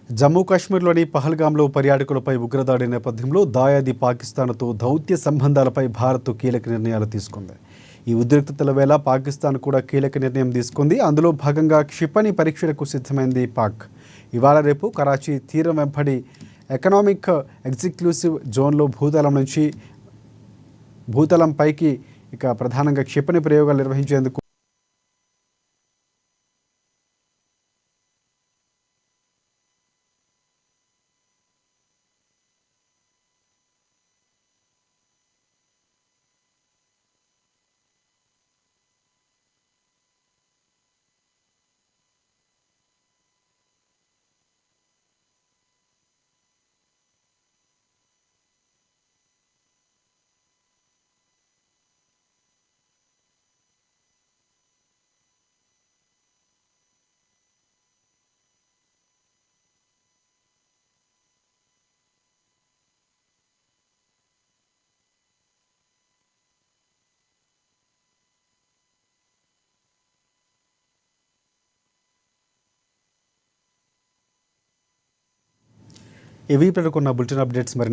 జమ్మూ కాశ్మీర్లోని పహల్గాంలో పర్యాటకులపై ఉగ్రదాడి నేపథ్యంలో దాయాది పాకిస్తాన్తో దౌత్య సంబంధాలపై భారత్ కీలక నిర్ణయాలు తీసుకుంది. ఈ ఉద్రిక్తతల వేళ పాకిస్తాన్ కూడా కీలక నిర్ణయం తీసుకుంది. అందులో భాగంగా క్షిపణి పరీక్షలకు సిద్ధమైంది పాక్. ఇవాళ రేపు కరాచీ తీరం వెంబడి ఎకనామిక్ ఎగ్జిక్లూసివ్ జోన్లో భూతలంపైకి ప్రధానంగా క్షిపణి ప్రయోగాలు నిర్వహించేందుకు ఇవి ప్రకటన బులెటిన్ అప్డేట్స్ మరి